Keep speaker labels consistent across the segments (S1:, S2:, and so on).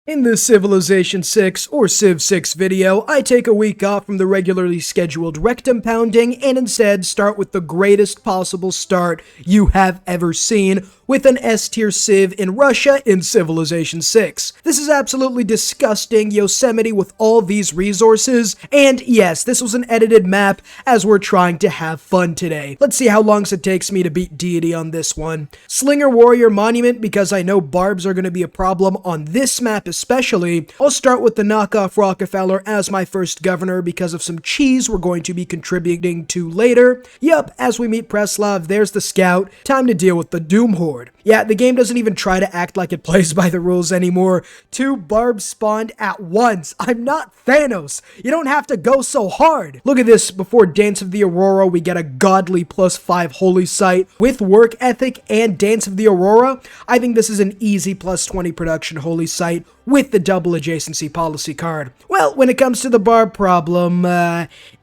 S1: In this Civilization 6 or Civ 6 video, I take a week off from the regularly scheduled rectum pounding and instead start with the greatest possible start you have ever seen with an S-tier Civ in Russia in Civilization 6. This is absolutely disgusting Yosemite with all these resources, and yes, this was an edited map as we're trying to have fun today. Let's see how long it takes me to beat deity on this one. Slinger Warrior Monument, because I know barbs are going to be a problem on this map especially. I'll start with the knockoff Rockefeller as my first governor because of some cheese we're going to be contributing to later. Yup, as we meet Preslav, there's the scout. Time to deal with the Doom Horde. Yeah, the game doesn't even try to act like it plays by the rules anymore. 2 barbs spawned at once. I'm not Thanos. You don't have to go so hard. Look at this. Before Dance of the Aurora, we get a godly +5 holy site. With work ethic and Dance of the Aurora, I think this is an easy +20 production holy site with the double adjacency policy card. Well, when it comes to the barb problem,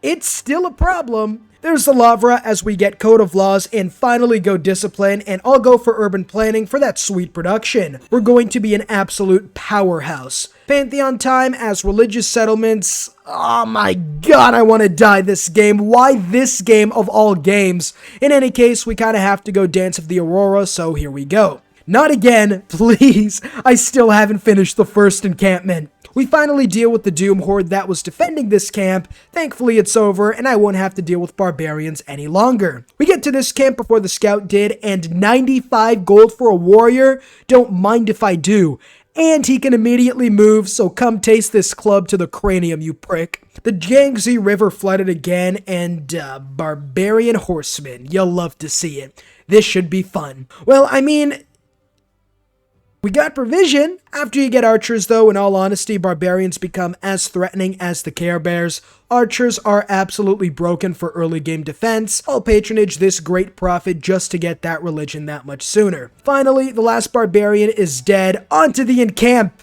S1: it's still a problem. There's the Lavra as we get Code of Laws and finally go Discipline, and I'll go for Urban Planning for that sweet production. We're going to be an absolute powerhouse. Pantheon time as religious settlements. Oh my god, I want to die this game. Why this game of all games? In any case, we kind of have to go Dance of the Aurora, so here we go. Not again, please. I still haven't finished the first encampment. We finally deal with the Doom Horde that was defending this camp. Thankfully it's over and I won't have to deal with barbarians any longer. We get to this camp before the scout did, and 95 gold for a warrior? Don't mind if I do. And he can immediately move, so come taste this club to the cranium, you prick. The Yangtze River flooded again, and barbarian horsemen. You'll love to see it. This should be fun. Well, I mean, we got provision. After you get archers though, in all honesty, barbarians become as threatening as the Care Bears. Archers are absolutely broken for early game defense. I'll patronage this great prophet just to get that religion that much sooner. Finally, the last barbarian is dead. Onto the encamp.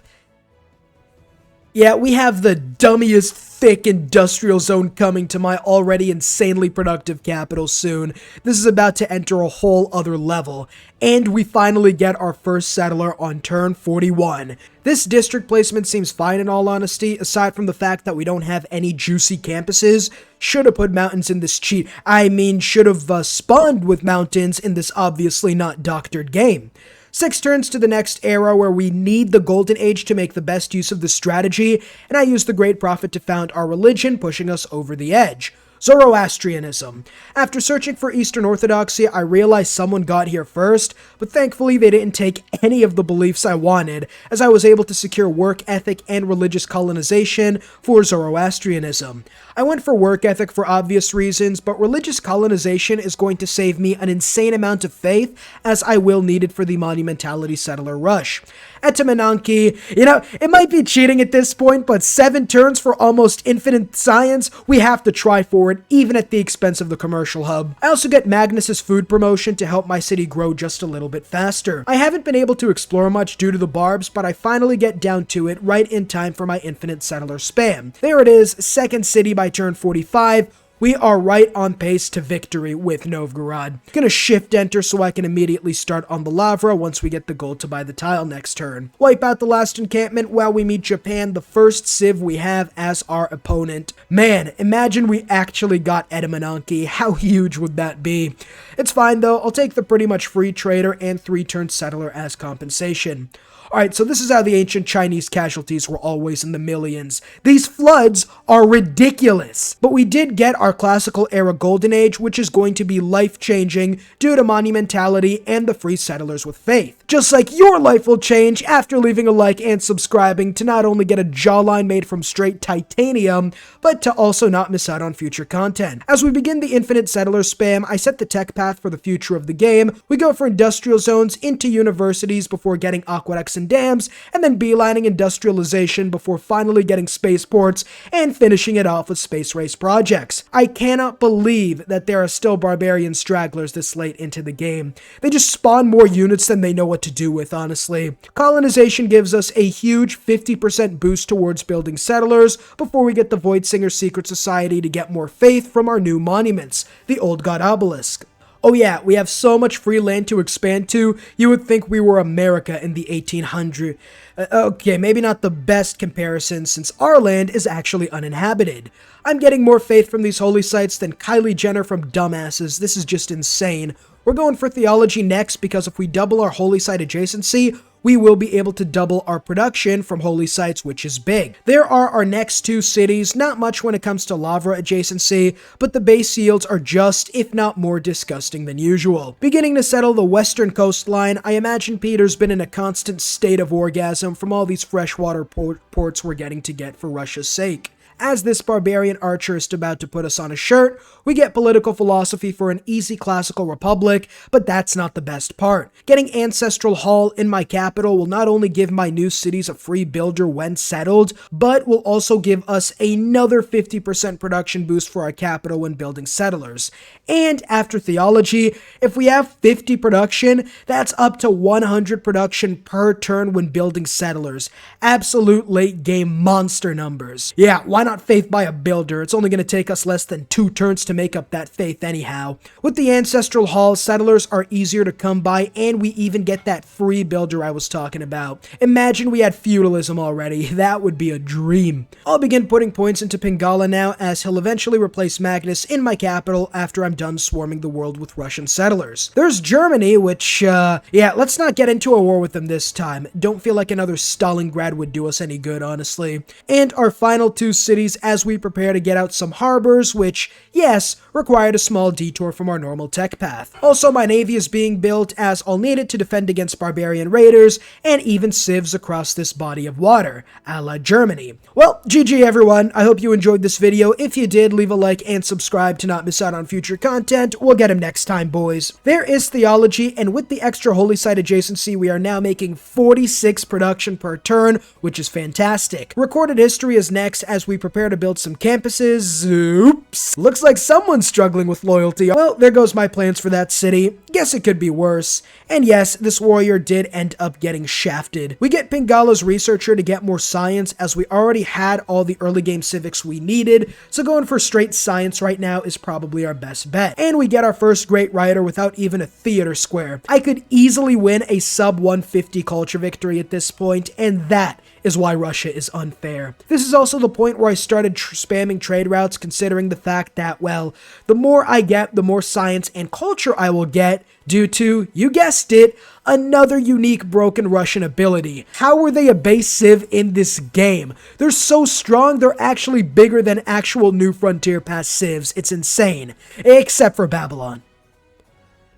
S1: Yeah, we have the dummiest thick industrial zone coming to my already insanely productive capital soon. This is about to enter a whole other level. And we finally get our first settler on turn 41. This district placement seems fine in all honesty, aside from the fact that we don't have any juicy campuses. Should have put mountains in this cheat. I mean, should have spawned with mountains in this obviously not doctored game. 6 turns to the next era where we need the Golden Age to make the best use of the strategy, and I use the Great Prophet to found our religion, pushing us over the edge. Zoroastrianism. After searching for Eastern Orthodoxy, I realized someone got here first, but thankfully they didn't take any of the beliefs I wanted, as I was able to secure work ethic and religious colonization for Zoroastrianism. I went for work ethic for obvious reasons, but religious colonization is going to save me an insane amount of faith, as I will need it for the Monumentality Settler Rush. Etymonanky, it might be cheating at this point, but 7 turns for almost infinite science, we have to try for it, even at the expense of the commercial hub. I also get Magnus's food promotion to help my city grow just a little bit faster. I haven't been able to explore much due to the barbs, but I finally get down to it right in time for my infinite settler spam. There it is, second city by turn 45. We are right on pace to victory with Novgorod. Gonna shift enter so I can immediately start on the Lavra once we get the gold to buy the tile next turn. Wipe out the last encampment while we meet Japan, the first Civ we have as our opponent. Man, imagine we actually got Etymonanky. How huge would that be? It's fine though, I'll take the pretty much free trader and 3-turn settler as compensation. Alright, so this is how the ancient Chinese casualties were always in the millions. These floods are ridiculous. But we did get our classical era golden age, which is going to be life-changing due to monumentality and the free settlers with faith. Just like your life will change after leaving a like and subscribing to not only get a jawline made from straight titanium, but to also not miss out on future content. As we begin the infinite settler spam, I set the tech path for the future of the game. We go for industrial zones into universities before getting aqueducts and dams, and then beelining industrialization before finally getting spaceports and finishing it off with space race projects. I cannot believe that there are still barbarian stragglers this late into the game. They just spawn more units than they know what to do with, honestly. Colonization gives us a huge 50% boost towards building settlers before we get the Voidsinger Secret Society to get more faith from our new monuments, the Old God Obelisk. Oh yeah, we have so much free land to expand to, you would think we were America in the 1800s. Okay, maybe not the best comparison since our land is actually uninhabited. I'm getting more faith from these holy sites than Kylie Jenner from Dumbasses. This is just insane. We're going for theology next because if we double our holy site adjacency, we will be able to double our production from holy sites, which is big. There are our next two cities, not much when it comes to lava adjacency, but the base yields are just, if not more disgusting than usual. Beginning to settle the western coastline, I imagine Peter's been in a constant state of orgasm from all these freshwater ports we're getting to get for Russia's sake. As this barbarian archer is about to put us on a shirt, we get political philosophy for an easy classical republic, but that's not the best part. Getting Ancestral Hall in my capital will not only give my new cities a free builder when settled, but will also give us another 50% production boost for our capital when building settlers. And after theology, if we have 50 production, that's up to 100 production per turn when building settlers. Absolute late game monster numbers. Yeah, why not faith by a builder? It's only going to take us less than 2 turns to make up that faith anyhow. With the Ancestral Hall, settlers are easier to come by, and we even get that free builder I was talking about. Imagine we had feudalism already. That would be a dream. I'll begin putting points into Pingala now, as he'll eventually replace Magnus in my capital after I'm done swarming the world with Russian settlers. There's Germany, which, yeah, let's not get into a war with them this time. Don't feel like another Stalingrad would do us any good, honestly. And our final 2 cities as we prepare to get out some harbors, which, yes, required a small detour from our normal tech path. Also, my navy is being built as I'll need it to defend against barbarian raiders and even civs across this body of water, a la Germany. Well, GG everyone, I hope you enjoyed this video. If you did, leave a like and subscribe to not miss out on future content. We'll get him next time, boys. There is theology, and with the extra holy site adjacency, we are now making 46 production per turn, which is fantastic. Recorded history is next as we prepare to build some campuses. Oops. Looks like someone's struggling with loyalty. Well, there goes my plans for that city. Guess it could be worse. And yes, this warrior did end up getting shafted. We get Pingala's researcher to get more science as we already had all the early game civics we needed, so going for straight science right now is probably our best bet. And we get our first great writer without even a theater square. I could easily win a sub 150 culture victory at this point, and that is why Russia is unfair. This is also the point where I started spamming trade routes, considering the fact that, well, the more I get, the more science and culture I will get due to, you guessed it, another unique broken Russian ability. How were they a base civ in this game? They're so strong, they're actually bigger than actual New Frontier Pass civs. It's insane. Except for Babylon.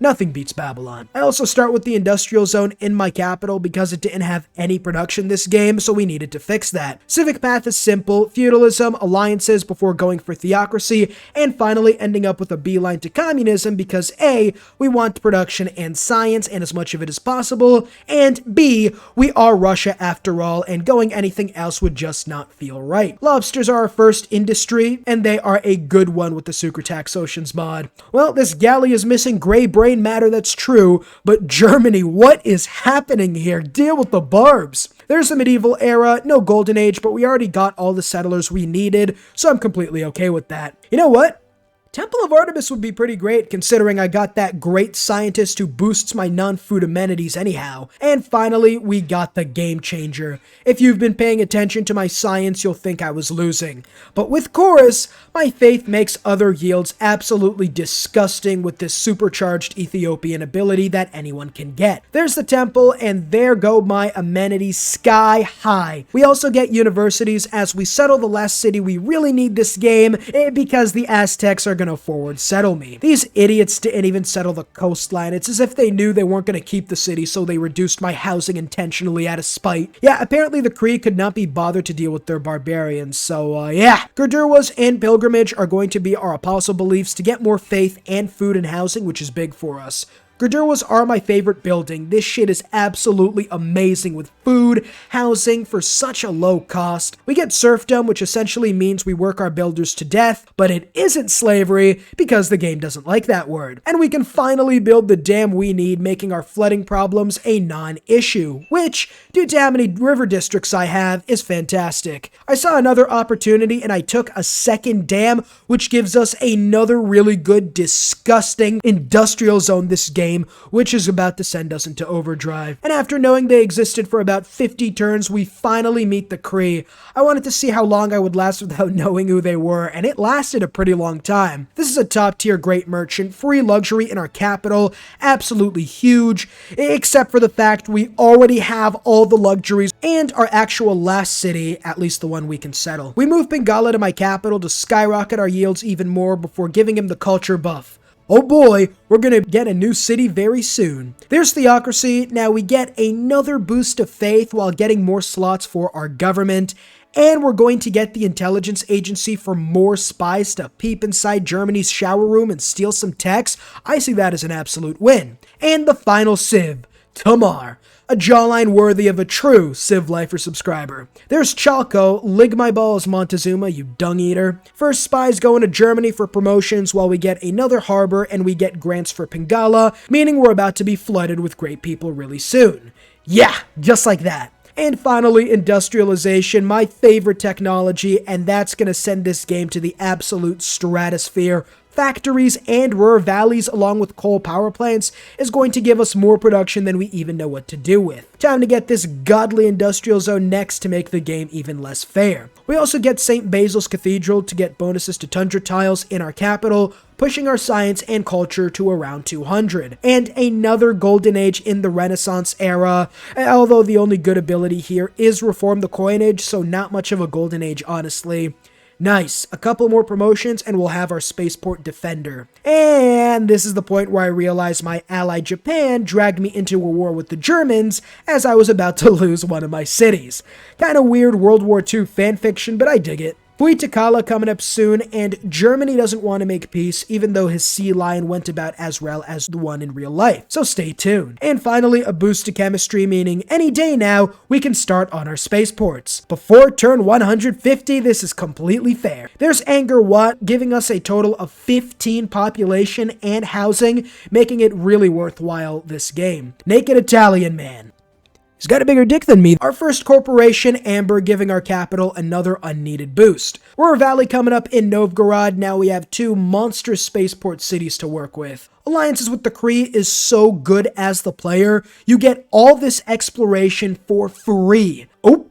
S1: Nothing beats Babylon. I also start with the industrial zone in my capital because it didn't have any production this game, so we needed to fix that. Civic path is simple: feudalism, alliances before going for theocracy, and finally ending up with a beeline to communism because A, we want production and science and as much of it as possible, and B, we are Russia after all, and going anything else would just not feel right. Lobsters are our first industry, and they are a good one with the Sucretax Oceans mod. Well, this galley is missing gray brain matter, that's true, but Germany, what is happening here? Deal with the barbs. There's the medieval era, no golden age, but we already got all the settlers we needed, so I'm completely okay with that. You know what? Temple of Artemis would be pretty great, considering I got that great scientist who boosts my non-food amenities anyhow. And finally, we got the game changer. If you've been paying attention to my science, you'll think I was losing. But with Chorus, my faith makes other yields absolutely disgusting with this supercharged Ethiopian ability that anyone can get. There's the temple, and there go my amenities sky high. We also get universities as we settle the last city we really need this game, because the Aztecs are gonna forward settle me. These idiots didn't even settle the coastline. It's as if they knew they weren't gonna keep the city, so they reduced my housing intentionally out of spite. Yeah, apparently the Kree could not be bothered to deal with their barbarians, so yeah. Gurdurwas and pilgrimage are going to be our apostle beliefs to get more faith and food and housing, which is big for us. Gurdurwas are my favorite building. This shit is absolutely amazing with food, housing for such a low cost. We get serfdom, which essentially means we work our builders to death, but it isn't slavery because the game doesn't like that word. And we can finally build the dam we need, making our flooding problems a non-issue, which, due to how many river districts I have, is fantastic. I saw another opportunity and I took a second dam, which gives us another really good, disgusting industrial zone this game, which is about to send us into overdrive. And after knowing they existed for about 50 turns, we finally meet the Kree. I wanted to see how long I would last without knowing who they were, and it lasted a pretty long time. This is a top tier great merchant, free luxury in our capital, absolutely huge, except for the fact we already have all the luxuries and our actual last city, at least the one we can settle. We move Bengala to my capital to skyrocket our yields even more before giving him the culture buff. Oh boy, we're gonna get a new city very soon. There's theocracy. Now we get another boost of faith while getting more slots for our government. And we're going to get the intelligence agency for more spies to peep inside Germany's shower room and steal some techs. I see that as an absolute win. And the final Civ, Tamar. A jawline worthy of a true TheCivLifeR subscriber. There's Chalco, lig my balls Montezuma, you dung eater. First spies going to Germany for promotions while we get another harbor and we get grants for Bengala, meaning we're about to be flooded with great people really soon. Yeah, just like that. And finally, industrialization, my favorite technology, and that's gonna send this game to the absolute stratosphere. Factories and rural valleys along with coal power plants is going to give us more production than we even know what to do with. Time to get this godly industrial zone next to make the game even less fair. We also get St. Basil's Cathedral to get bonuses to tundra tiles in our capital, pushing our science and culture to around 200. And another golden age in the Renaissance era, although the only good ability here is reform the coinage, so not much of a golden age honestly. Nice, a couple more promotions and we'll have our spaceport defender. And this is the point where I realized my ally Japan dragged me into a war with the Germans as I was about to lose one of my cities. Kinda weird World War II fanfiction, but I dig it. Puitakala coming up soon, and Germany doesn't want to make peace, even though his sea lion went about as well as the one in real life, so stay tuned. And finally, a boost to chemistry, meaning any day now, we can start on our spaceports. Before turn 150, this is completely fair. There's Angkor Wat, giving us a total of 15 population and housing, making it really worthwhile this game. Naked Italian man. He's got a bigger dick than me. Our first corporation, Amber, giving our capital another unneeded boost. Ruhr Valley coming up in Novgorod. Now we have two monstrous spaceport cities to work with. Alliances with the Kree is so good as the player. You get all this exploration for free. Oh,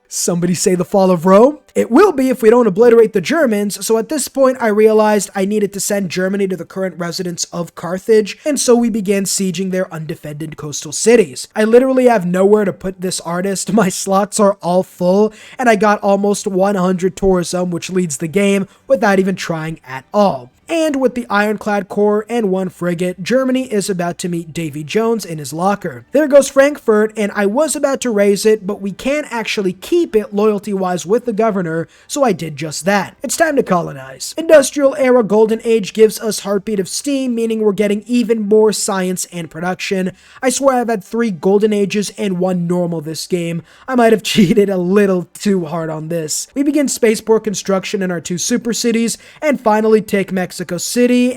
S1: somebody say the fall of Rome? It will be if we don't obliterate the Germans, so at this point I realized I needed to send Germany to the current residents of Carthage, and so we began sieging their undefended coastal cities. I literally have nowhere to put this artist, my slots are all full, and I got almost 100 tourism, which leads the game without even trying at all. And with the Ironclad Corps and one frigate, Germany is about to meet Davy Jones in his locker. There goes Frankfurt, and I was about to raise it, but we can't actually keep it loyalty-wise with the governor, so I did just that. It's time to colonize. Industrial Era Golden Age gives us Heartbeat of Steam, meaning we're getting even more science and production. I swear I've had 3 Golden Ages and 1 normal this game. I might have cheated a little too hard on this. We begin spaceport construction in our 2 super cities, and finally take Mexico City,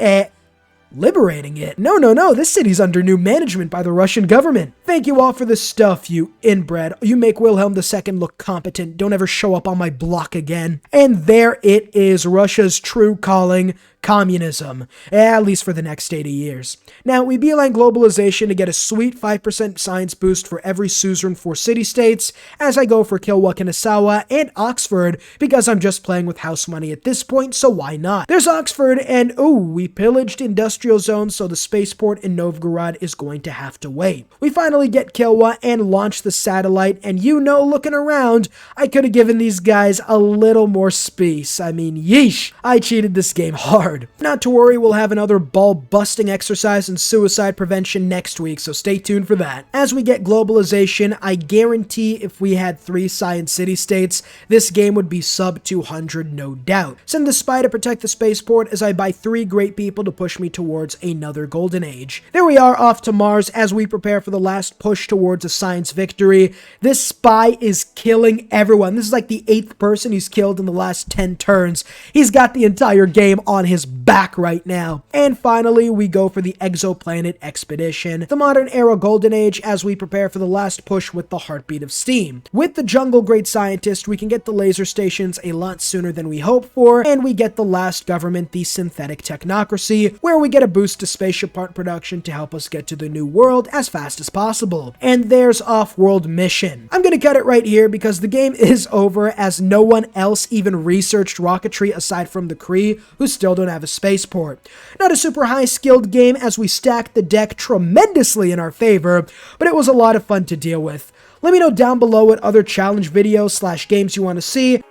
S1: liberating it. No, this city's under new management by the Russian government. Thank you all for the stuff, you inbred. You make Wilhelm II look competent. Don't ever show up on my block again. And there it is, Russia's true calling, communism, at least for the next 80 years. Now, we beeline globalization to get a sweet 5% science boost for every suzerain 4 city-states, as I go for Kilwa Kanazawa and Oxford, because I'm just playing with house money at this point, so why not? There's Oxford, and we pillaged industrial zones, so the spaceport in Novgorod is going to have to wait. We finally get Kilwa and launch the satellite, and looking around, I could have given these guys a little more space. I mean, yeesh, I cheated this game hard. hard. Not to worry, we'll have another ball-busting exercise in suicide prevention next week, so stay tuned for that. As we get globalization, I guarantee if we had 3 science city-states, this game would be sub 200 no doubt. Send the spy to protect the spaceport as I buy 3 great people to push me towards another golden age. There we are off to Mars as we prepare for the last push towards a science victory. This spy is killing everyone. This is like the 8th person he's killed in the last 10 turns. He's got the entire game on his back right now. And finally, we go for the exoplanet expedition, the modern era golden age, as we prepare for the last push with the heartbeat of steam. With the jungle grade scientist, we can get the laser stations a lot sooner than we hoped for, and we get the last government, the synthetic technocracy, where we get a boost to spaceship part production to help us get to the new world as fast as possible. And there's off-world mission. I'm gonna cut it right here because the game is over, as no one else even researched rocketry aside from the Kree, who still don't have a spaceport. Not a super high skilled game as we stacked the deck tremendously in our favor, but it was a lot of fun to deal with. Let me know down below what other challenge videos / games you want to see,